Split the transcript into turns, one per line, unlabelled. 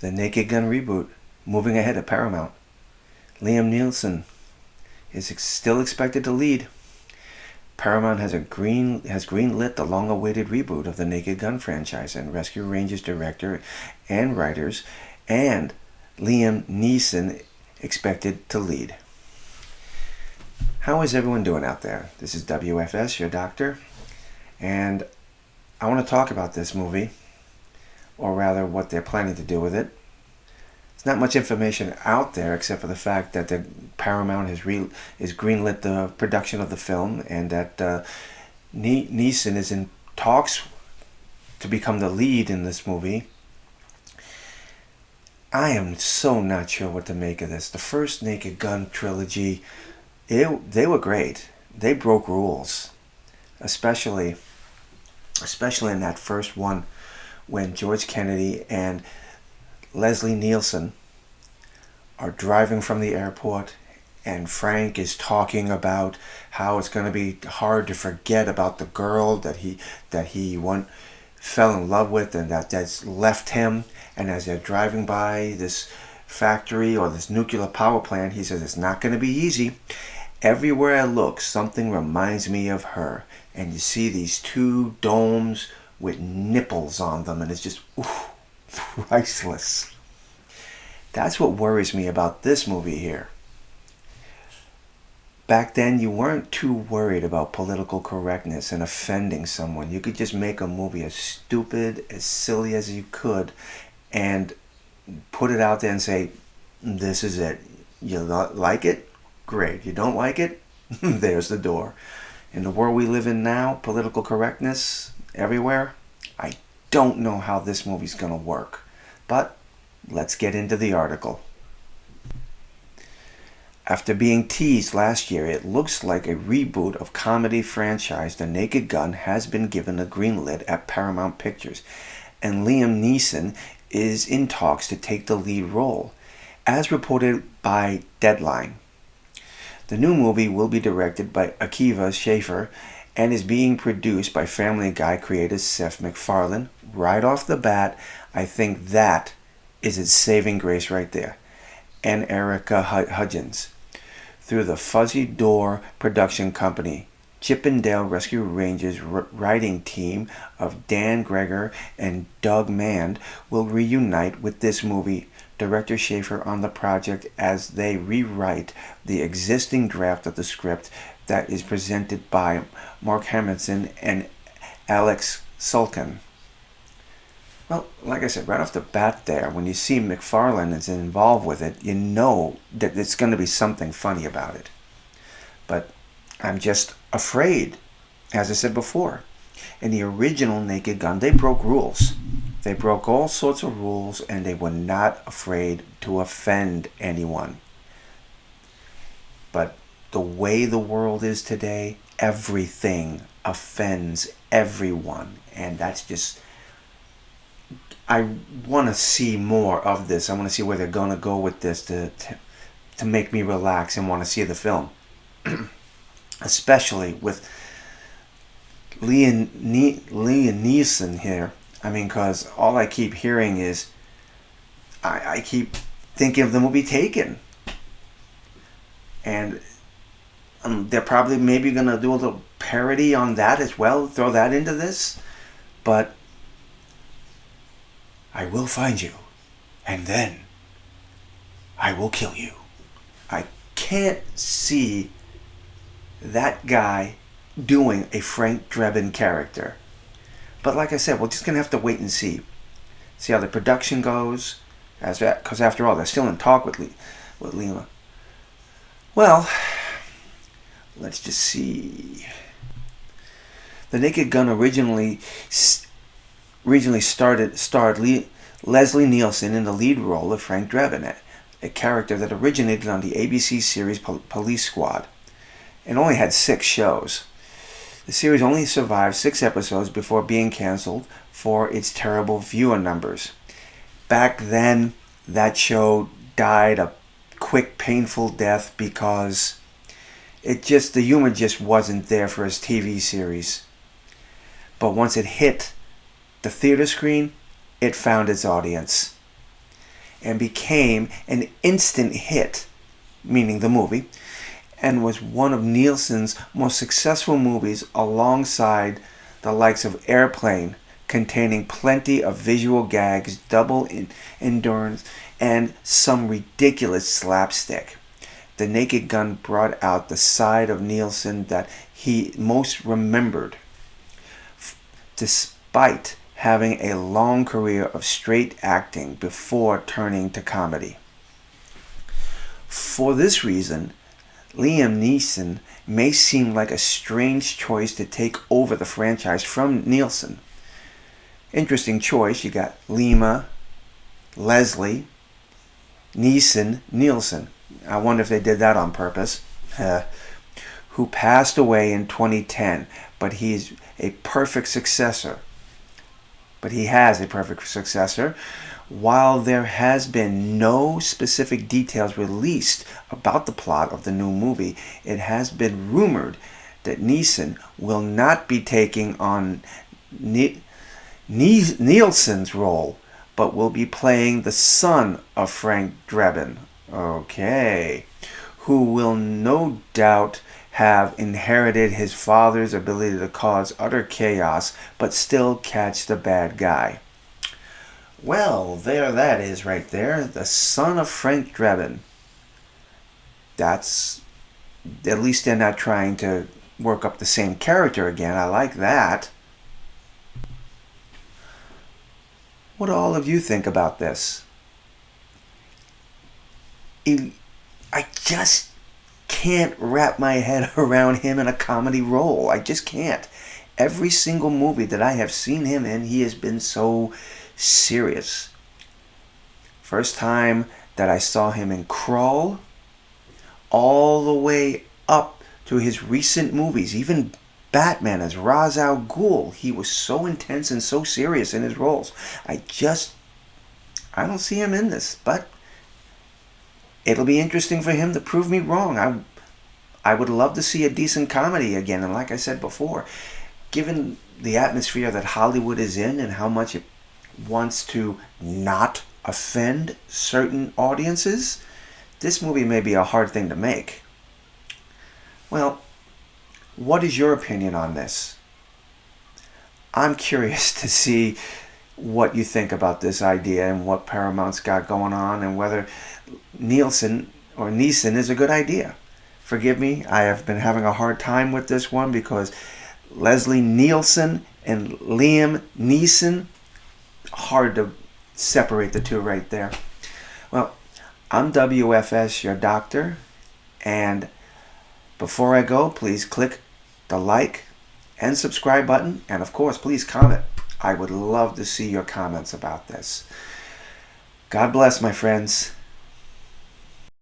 The Naked Gun reboot, moving ahead at Paramount. Liam Nesson is still expected to lead. Paramount has greenlit the long-awaited reboot of the Naked Gun franchise, and Rescue Rangers director and writers, and Liam Nesson expected to lead. How is everyone doing out there? This is W.F.S, your doctor, and I want to talk about this movie, or rather what they're planning to do with it. There's not much information out there except for the fact that the Paramount has greenlit the production of the film, and that Nesson is in talks to become the lead in this movie. I am so not sure what to make of this. The first Naked Gun trilogy, they were great. They broke rules, especially in that first one when George Kennedy and Leslie Nielsen are driving from the airport, and Frank is talking about how it's going to be hard to forget about the girl that he fell in love with and that's left him. And as they're driving by this factory or this nuclear power plant, he says, it's not going to be easy. Everywhere I look, something reminds me of her. And you see these two domes with nipples on them, and it's just priceless. That's what worries me about this movie here. Back then, you weren't too worried about political correctness and offending someone. You could just make a movie as stupid, as silly as you could, and put it out there and say, this is it. You like it? Great. You don't like it? There's the door. In the world we live in now, political correctness everywhere, I don't know how this movie's going to work. But let's get into the article. After being teased last year, it looks like a reboot of comedy franchise The Naked Gun has been given a green lit at Paramount Pictures, and Liam Nesson is in talks to take the lead role, as reported by Deadline. The new movie will be directed by Akiva Schaffer and is being produced by Family Guy creator Seth MacFarlane. Right off the bat, I think that is its saving grace right there. And Erica Hudgens. Through the Fuzzy Door production company, Chippendale Rescue Rangers writing team of Dan Greger and Doug Mand will reunite with this movie director Schaffer on the project as they rewrite the existing draft of the script that is presented by Mark Hamilton and Alex Sulkin. Well, like I said, right off the bat there, when you see MacFarlane is involved with it, you know that it's going to be something funny about it. But I'm just afraid, as I said before. In the original Naked Gun, they broke rules. They broke all sorts of rules, and they were not afraid to offend anyone. But the way the world is today, everything offends everyone. And that's just... I want to see more of this. I want to see where they're going to go with this to make me relax and want to see the film. Especially with Liam Nesson here. I mean, because all I keep hearing is, I keep thinking of the movie Taken. And they're probably maybe going to do a little parody on that as well, throw that into this. But I will find you, and then I will kill you. I can't see that guy doing a Frank Drebin character. But like I said, we're just going to have to wait and see. See how the production goes. Because after all, they're still in talk with Lima. Well, let's just see. The Naked Gun originally starred Leslie Nielsen in the lead role of Frank Drebin, a character that originated on the ABC series Police Squad, and only had 6 shows. The series only survived 6 episodes before being canceled for its terrible viewer numbers. Back then, that show died a quick, painful death because the humor just wasn't there for his TV series. But once it hit the theater screen, it found its audience. and became an instant hit, meaning the movie, and was one of Nilsson's most successful movies alongside the likes of Airplane, containing plenty of visual gags, double endurance, and some ridiculous slapstick. The Naked Gun brought out the side of Nesson that he most remembered, despite having a long career of straight acting before turning to comedy. For this reason, Liam Nesson may seem like a strange choice to take over the franchise from Nesson. Interesting choice. You got Lima, Leslie, Nesson. I wonder if they did that on purpose. Who passed away in 2010, but he's a perfect successor. But he has a perfect successor. While there has been no specific details released about the plot of the new movie, it has been rumored that Nesson will not be taking on Nilsson's role, but will be playing the son of Frank Drebin. Okay. Who will no doubt have inherited his father's ability to cause utter chaos, but still catch the bad guy. Well, there that is right there. The son of Frank Drebin. That's... at least they're not trying to work up the same character again. I like that. What do all of you think about this? I just can't wrap my head around him in a comedy role. I just can't. Every single movie that I have seen him in, he has been so serious. First time that I saw him in Crawl, all the way up to his recent movies, even Batman as Ra's al Ghul, he was so intense and so serious in his roles. I don't see him in this, but it'll be interesting for him to prove me wrong. I would love to see a decent comedy again, and like I said before, given the atmosphere that Hollywood is in and how much it wants to not offend certain audiences, this movie may be a hard thing to make. Well, what is your opinion on this? I'm curious to see what you think about this idea and what Paramount's got going on, and whether Nesson is a good idea. Forgive me, I have been having a hard time with this one because Leslie Nielsen and Liam Nesson, hard to separate the two right there. Well, I'm W.F.S, your doctor, and before I go, please click the like and subscribe button, and of course, please comment. I would love to see your comments about this. God bless, my friends.